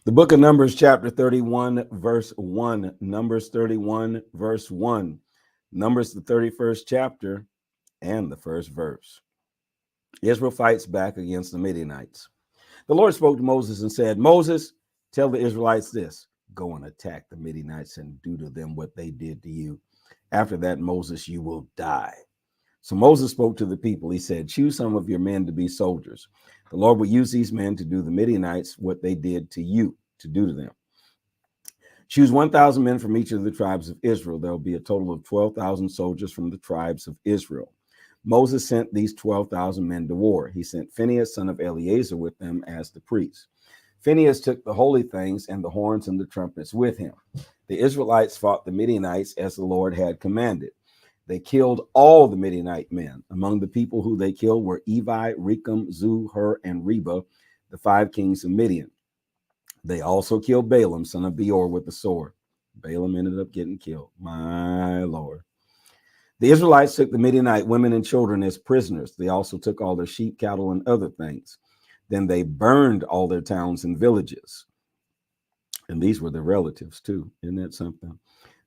The book of Numbers, chapter 31, verse 1. Numbers 31, verse 1. Numbers, the 31st chapter and the first verse. Israel fights back against the Midianites. The Lord spoke to Moses and said, Moses, tell the Israelites this, go and attack the Midianites and do to them what they did to you. After that, Moses, you will die. So Moses spoke to the people. He said, choose some of your men to be soldiers. The Lord will use these men to do the Midianites what they did to you, to do to them. Choose 1,000 men from each of the tribes of Israel. There will be a total of 12,000 soldiers from the tribes of Israel. Moses sent these 12,000 men to war. He sent Phinehas, son of Eleazar, with them as the priest. Phinehas took the holy things and the horns and the trumpets with him. The Israelites fought the Midianites as the Lord had commanded. They killed all the Midianite men. Among the people who they killed were Evi, Rechem, Zu, Hur, and Reba, the 5 kings of Midian. They also killed Balaam, son of Beor, with the sword. Balaam ended up getting killed. My Lord. The Israelites took the Midianite women and children as prisoners. They also took all their sheep, cattle, and other things. Then they burned all their towns and villages. And these were their relatives too. Isn't that something?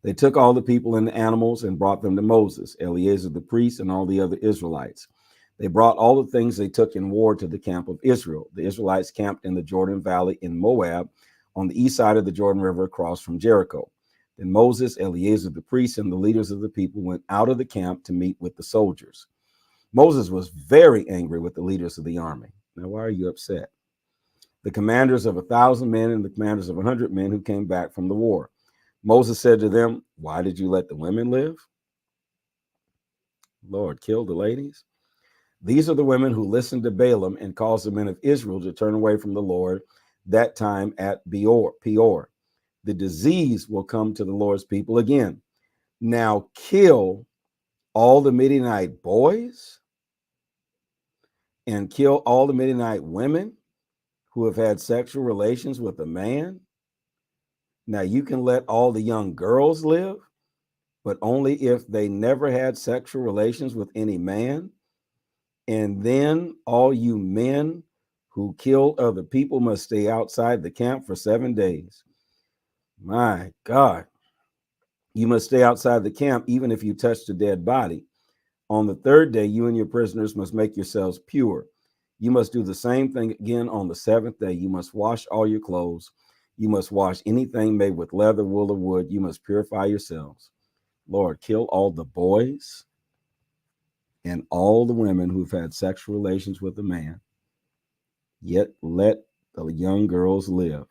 They took all the people and the animals and brought them to Moses, Eleazar the priest, and all the other Israelites. They brought all the things they took in war to the camp of Israel. The Israelites camped in the Jordan Valley in Moab on the east side of the Jordan River across from Jericho. Then Moses, Eleazar the priest, and the leaders of the people went out of the camp to meet with the soldiers. Moses was very angry with the leaders of the army. Now, why are you upset? The commanders of 1,000 men and the commanders of 100 men who came back from the war. Moses said to them, why did you let the women live? Lord, kill the ladies. These are the women who listened to Balaam and caused the men of Israel to turn away from the Lord that time at Peor. The disease will come to the Lord's people again. Now kill all the Midianite boys and kill all the Midianite women who have had sexual relations with a man. Now you can let all the young girls live, but only if they never had sexual relations with any man. And then all you men who kill other people must stay outside the camp for 7 days. My God. You must stay outside the camp even if you touch the dead body. On the 3rd day, you and your prisoners must make yourselves pure. You must do the same thing again on the 7th day. You must wash all your clothes. You must wash anything made with leather, wool, or wood. You must purify yourselves. Lord, kill all the boys and all the women who've had sexual relations with a man, yet let the young girls live.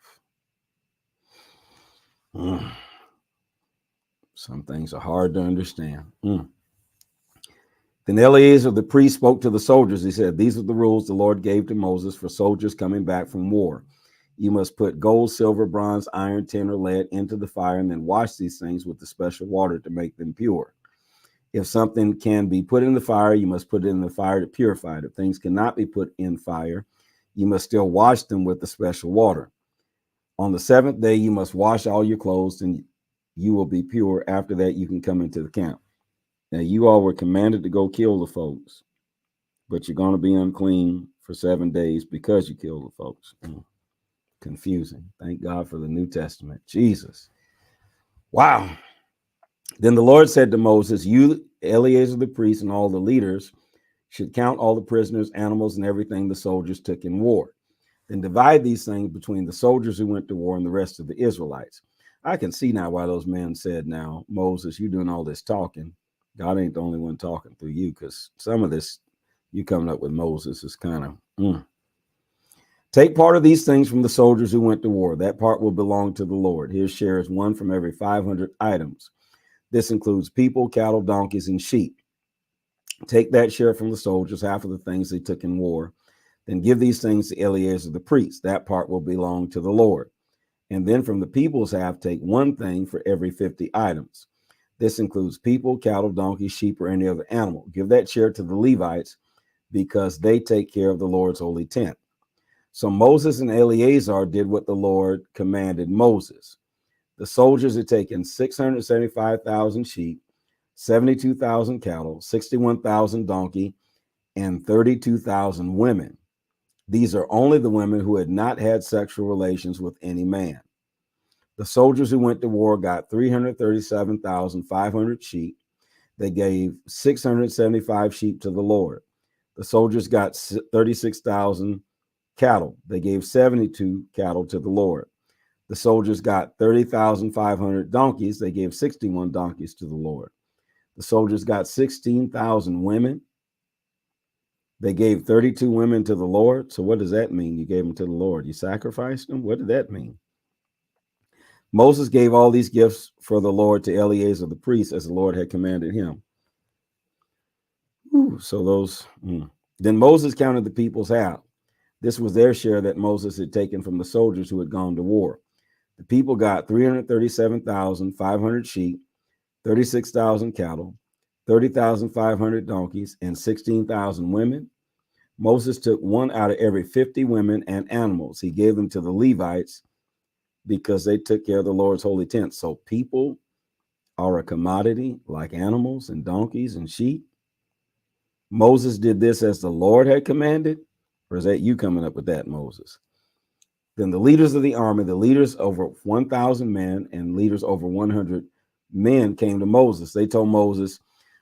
Some things are hard to understand. Then Eleazar the priest spoke to the soldiers. He said, these are the rules the Lord gave to Moses for soldiers coming back from war. You must put gold, silver, bronze, iron, tin, or lead into the fire and then wash these things with the special water to make them pure. If something can be put in the fire, you must put it in the fire to purify it. If things cannot be put in fire, you must still wash them with the special water. On the 7th day, you must wash all your clothes and you will be pure. After that, you can come into the camp. Now, you all were commanded to go kill the folks, but you're going to be unclean for 7 days because you killed the folks. Confusing. Thank God for the New Testament. Jesus. Wow. Then the Lord said to Moses, you, Eleazar the priest, and all the leaders should count all the prisoners, animals, and everything the soldiers took in war. Then divide these things between the soldiers who went to war and the rest of the Israelites. I can see now why those men said, now, Moses, you doing all this talking. God ain't the only one talking through you, because some of this you coming up with Moses is kind of, Take part of these things from the soldiers who went to war. That part will belong to the Lord. His share is 1 from every 500 items. This includes people, cattle, donkeys, and sheep. Take that share from the soldiers, half of the things they took in war. Then give these things to Eleazar the priest. That part will belong to the Lord. And then from the people's half, take 1 thing for every 50 items. This includes people, cattle, donkeys, sheep, or any other animal. Give that share to the Levites because they take care of the Lord's holy tent. So Moses and Eleazar did what the Lord commanded Moses. The soldiers had taken 675,000 sheep, 72,000 cattle, 61,000 donkey, and 32,000 women. These are only the women who had not had sexual relations with any man. The soldiers who went to war got 337,500 sheep. They gave 675 sheep to the Lord. The soldiers got 36,000 cattle. They gave 72 cattle to the Lord. The soldiers got 30,500 donkeys. They gave 61 donkeys to the Lord. The soldiers got 16,000 women. They gave 32 women to the Lord. So what does that mean? You gave them to the Lord. You sacrificed them? What did that mean? Moses gave all these gifts for the Lord to Eleazar the priest, as the Lord had commanded him. Then Moses counted the people's half. This was their share that Moses had taken from the soldiers who had gone to war. The people got 337,500 sheep, 36,000 cattle, 30,500 donkeys, and 16,000 women. Moses took one out of every 50 women and animals. He gave them to the Levites because they took care of the Lord's holy tent. So people are a commodity like animals and donkeys and sheep. Moses did this as the Lord had commanded, or is that you coming up with that, Moses? Then the leaders of the army, the leaders over 1,000 men and leaders over 100 men came to Moses. They told Moses,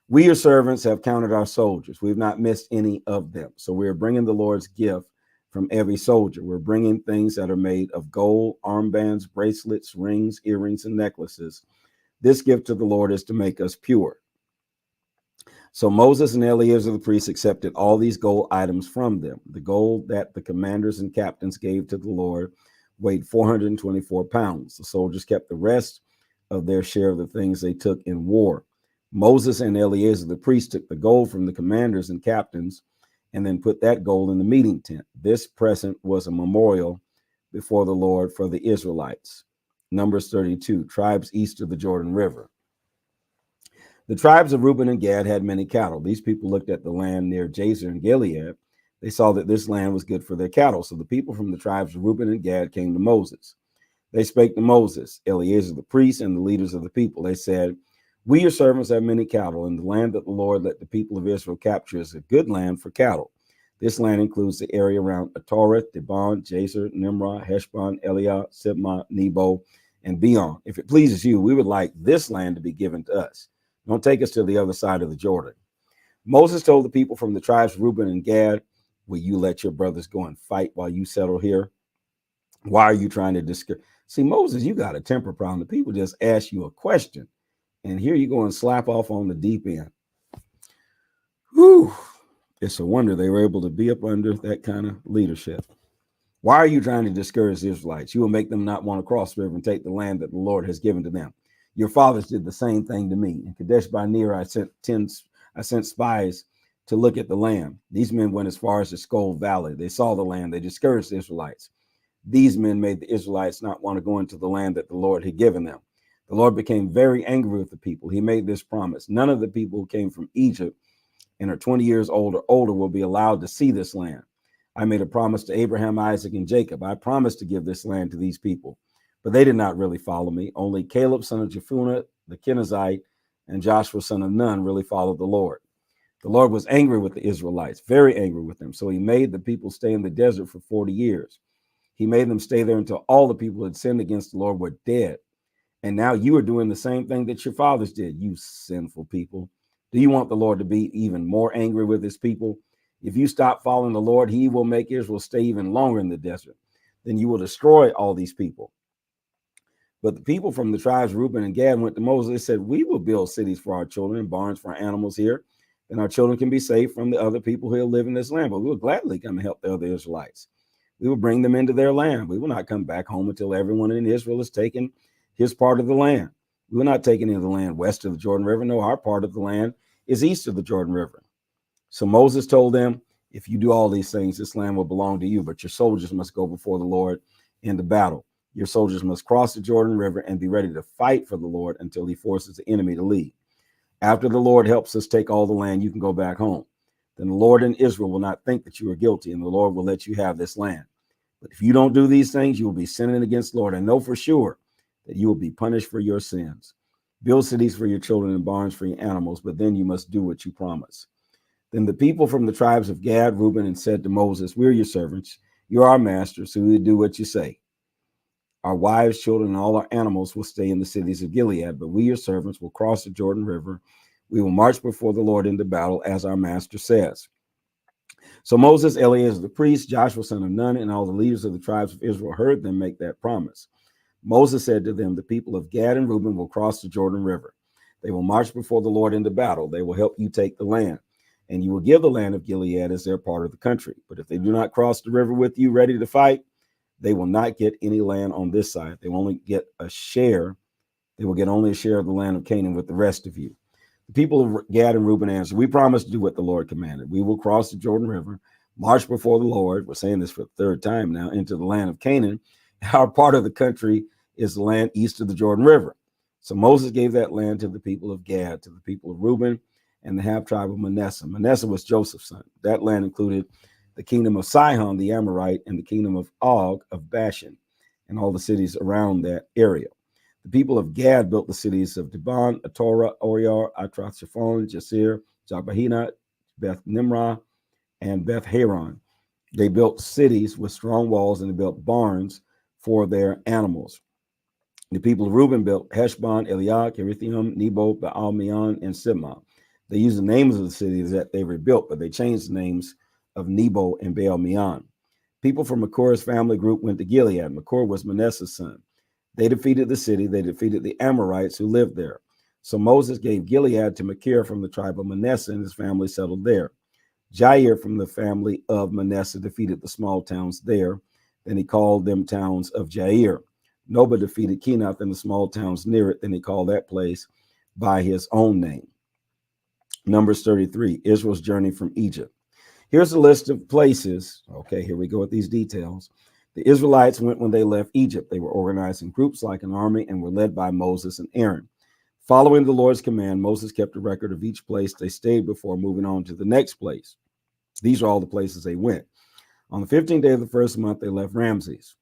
"We, your servants, have counted our soldiers. We've not missed any of them. So we're bringing the Lord's gift from every soldier. We're bringing things that are made of gold, armbands, bracelets, rings, earrings, and necklaces. This gift to the Lord is to make us pure." So Moses and Eleazar the priest accepted all these gold items from them. The gold that the commanders and captains gave to the Lord weighed 424 pounds. The soldiers kept the rest of their share of the things they took in war. Moses and Eleazar the priest took the gold from the commanders and captains and then put that gold in the meeting tent. This present was a memorial before the Lord for the Israelites. Numbers 32, tribes east of the Jordan River. The tribes of Reuben and Gad had many cattle. These people looked at the land near Jazer and Gilead. They saw that this land was good for their cattle. So the people from the tribes of Reuben and Gad came to Moses. They spake to Moses, Eleazar the priest, and the leaders of the people. They said, "We, your servants, have many cattle, and the land that the Lord let the people of Israel capture is a good land for cattle. This land includes the area around Atoreth, Dibon, Jazer, Nimrah, Heshbon, Eliah, Sibmah, Nebo, and beyond. If it pleases you, we would like this land to be given to us. Don't take us to the other side of the Jordan." Moses told the people from the tribes of Reuben and Gad, "Will you let your brothers go and fight while you settle here? Why are you trying to discourage?" See, Moses, you got a temper problem. The people just ask you a question, and here you go and slap off on the deep end. Whew. It's a wonder they were able to be up under that kind of leadership. "Why are you trying to discourage the Israelites? You will make them not want to cross the river and take the land that the Lord has given to them. Your fathers did the same thing to me. In Kadesh Barnea, I sent spies to look at the land. These men went as far as the Skull Valley. They saw the land. They discouraged the Israelites. These men made the Israelites not want to go into the land that the Lord had given them. The Lord became very angry with the people. He made this promise: none of the people who came from Egypt and are 20 years old or older will be allowed to see this land. I made a promise to Abraham, Isaac, and Jacob. I promised to give this land to these people, but they did not really follow me. Only Caleb, son of Jephunneh, the Kenizzite, and Joshua, son of Nun, really followed the Lord. The Lord was angry with the Israelites, very angry with them. So he made the people stay in the desert for 40 years. He made them stay there until all the people who had sinned against the Lord were dead. And now you are doing the same thing that your fathers did, you sinful people. Do you want the Lord to be even more angry with his people? If you stop following the Lord, he will make Israel stay even longer in the desert. Then you will destroy all these people." But the people from the tribes of Reuben and Gad went to Moses. They said, "We will build cities for our children and barns for our animals here, and our children can be safe from the other people who live in this land. But we will gladly come and help the other Israelites. We will bring them into their land. We will not come back home until everyone in Israel has taken his part of the land. We will not take any of the land west of the Jordan River. No, our part of the land is east of the Jordan River." So Moses told them, "If you do all these things, this land will belong to you, but your soldiers must go before the Lord in the battle. Your soldiers must cross the Jordan River and be ready to fight for the Lord until he forces the enemy to leave. After the Lord helps us take all the land, you can go back home. Then the Lord and Israel will not think that you are guilty, and the Lord will let you have this land. But if you don't do these things, you will be sinning against the Lord, and know for sure that you will be punished for your sins. Build cities for your children and barns for your animals, but then you must do what you promise." Then the people from the tribes of Gad, Reuben, and said to Moses, "We are your servants. You are our masters, so we will do what you say. Our wives, children, and all our animals will stay in the cities of Gilead, but we, your servants, will cross the Jordan River. We will march before the Lord into battle, as our master says." So Moses, Eleazar the priest, Joshua son of Nun, and all the leaders of the tribes of Israel heard them make that promise. Moses said to them, "The people of Gad and Reuben will cross the Jordan River. They will march before the Lord into battle. They will help you take the land, and you will give the land of Gilead as their part of the country. But if they do not cross the river with you ready to fight, they will not get any land on this side. They will only get a share. They will get only a share of the land of Canaan with the rest of you." The people of Gad and Reuben answered, "We promise to do what the Lord commanded. We will cross the Jordan River, march before the Lord." We're saying this for the third time now, "into the land of Canaan. Our part of the country is the land east of the Jordan River." So Moses gave that land to the people of Gad, to the people of Reuben, and the half tribe of Manasseh. Manasseh was Joseph's son. That land included the kingdom of Sihon, the Amorite, and the kingdom of Og of Bashan, and all the cities around that area. The people of Gad built the cities of Dibon, Atorah, Oriar, Atrath-Shaphan, Jasir, Jabahina, Beth Nimrah, and Beth Haron. They built cities with strong walls, and they built barns for their animals. The people of Reuben built Heshbon, Eliah, Kirithium, Nebo, Baal-Meon, and Sibmah. They used the names of the cities that they rebuilt, but they changed the names of Nebo and Baal-Meon. People from Makor's family group went to Gilead. Makor was Manasseh's son. They defeated the city. They defeated the Amorites who lived there. So Moses gave Gilead to Machir from the tribe of Manasseh, and his family settled there. Jair from the family of Manasseh defeated the small towns there. Then he called them towns of Jair. Noba defeated Kenath and the small towns near it. Then he called that place by his own name. Numbers 33, Israel's journey from Egypt. Here's a list of places. Okay, here we go with these details. The Israelites went when they left Egypt. They were organized in groups like an army and were led by Moses and Aaron. Following the Lord's command, Moses kept a record of each place they stayed before moving on to the next place. These are all the places they went. On the 15th day of the first month, they left Ramses.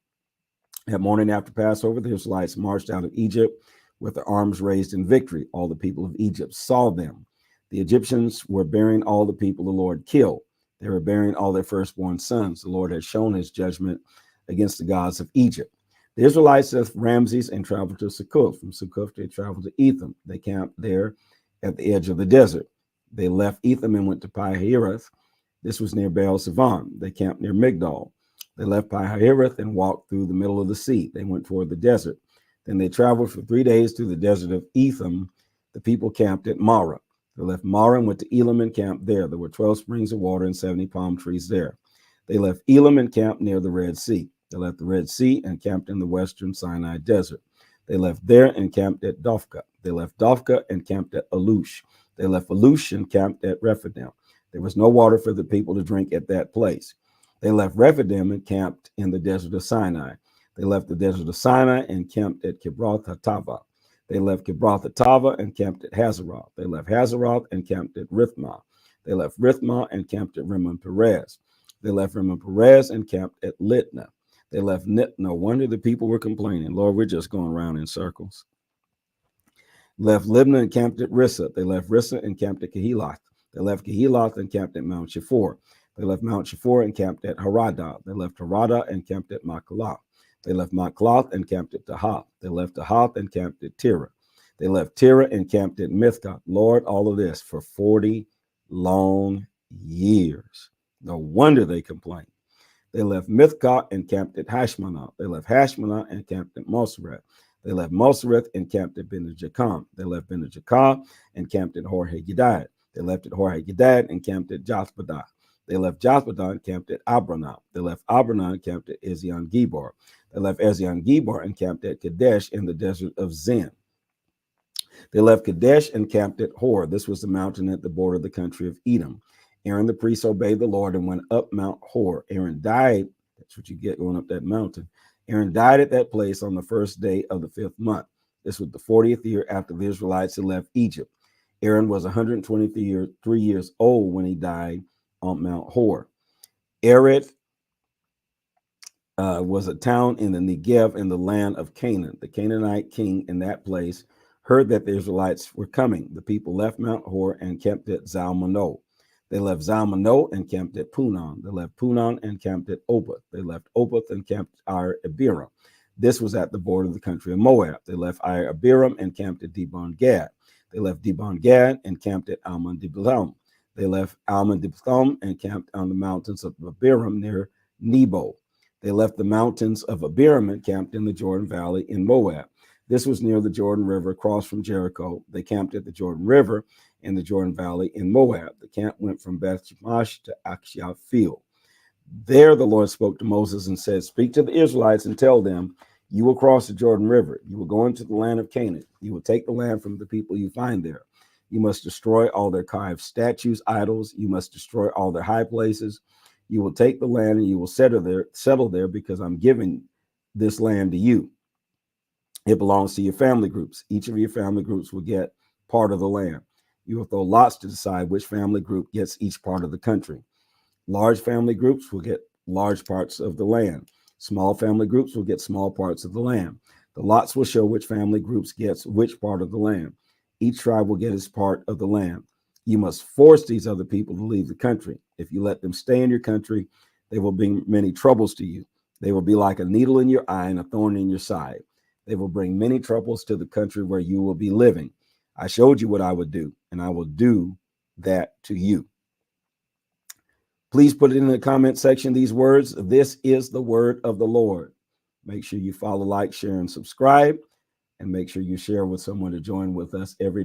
That morning after Passover, the Israelites marched out of Egypt with their arms raised in victory. All the people of Egypt saw them. The Egyptians were burying all the people the Lord killed. They were burying all their firstborn sons. The Lord had shown his judgment against the gods of Egypt. The Israelites left Ramses and traveled to Succoth. From Succoth, they traveled to Etham. They camped there at the edge of the desert. They left Etham and went to Pi-Hahiroth. This was near Baal-Zephon. They camped near Migdol. They left Pi-Hahiroth and walked through the middle of the sea. They went toward the desert. Then they traveled for 3 days through the desert of Etham. The people camped at Marah. They left Marah and went to Elam and camped there. There were 12 springs of water and 70 palm trees there. They left Elam and camped near the Red Sea. They left the Red Sea and camped in the western Sinai desert. They left there and camped at Dophkah. They left Dophkah and camped at Alush. They left Alush and camped at Rephidim. There was no water for the people to drink at that place. They left Rephidim and camped in the desert of Sinai. They left the desert of Sinai and camped at Kibroth-Hattava. They left Kibroth-Hattava and camped at Hazeroth. They left Hazeroth and camped at Rithmah. They left Rithmah and camped at Rimmon-Perez. They left Rimmon-Perez and camped at Litnah. They left no wonder the people were complaining. Lord, we're just going around in circles. Left Libnah and camped at Rissa. They left Rissa and camped at Kehiloth. They left Kehiloth and camped at Mount Shapur. They left Mount Shapur and camped at Haradah. They left Haradah and camped at Makloth. They left Makloth and camped at Tahath. They left Tahath and camped at Tirah. They left Tirah and camped at Mithkah. Lord, all of this for 40 long years. No wonder they complained. They left Mithkah and camped at Hashmanah. They left Hashmanah and camped at Mosereth. They left Mosereth and camped at Bene-Jacan. They left Bene-Jacan and camped at Hor-Haggidgad. They left at Hor-Haggidgad and camped at Jothbadah. They left Jothbadah and camped at Abranah. They left Abranah and camped at Ezion-Geber. They left Ezion-Geber and camped at Kadesh in the desert of Zin. They left Kadesh and camped at Hor. This was the mountain at the border of the country of Edom. Aaron the priest obeyed the Lord and went up Mount Hor. Aaron died. That's what you get going up that mountain. Aaron died at that place on the first day of the 5th month. This was the 40th year after the Israelites had left Egypt. Aaron was 123 years old when he died on Mount Hor. Ered was a town in the Negev in the land of Canaan. The Canaanite king in that place heard that the Israelites were coming. The people left Mount Hor and camped at Zalmanah. They left Zalmanah and camped at Punon. They left Punon and camped at Oboth. They left Oboth and camped at Abiram. This was at the border of the country of Moab. They left Abiram and camped at Dibon Gad. They left Dibon Gad and camped at Almon Diblatham. They left Almon Diblatham and camped on the mountains of Abiram near Nebo. They left the mountains of Abiram and camped in the Jordan Valley in Moab. This was near the Jordan River, across from Jericho. They camped at the Jordan River in the Jordan Valley in Moab. The camp went from Beth-Shemesh to Akshia Field. There the Lord spoke to Moses and said, "Speak to the Israelites and tell them, you will cross the Jordan River. You will go into the land of Canaan. You will take the land from the people you find there. You must destroy all their carved statues, idols. You must destroy all their high places. You will take the land and you will settle there because I'm giving this land to you. It belongs to your family groups. Each of your family groups will get part of the land. You will throw lots to decide which family group gets each part of the country. Large family groups will get large parts of the land. Small family groups will get small parts of the land. The lots will show which family groups gets which part of the land. Each tribe will get its part of the land. You must force these other people to leave the country. If you let them stay in your country, they will bring many troubles to you. They will be like a needle in your eye and a thorn in your side. They will bring many troubles to the country where you will be living. I showed you what I would do, and I will do that to you." Please put it in the comment section, these words. This is the word of the Lord. Make sure you follow, like, share, and subscribe, and make sure you share with someone to join with us every day.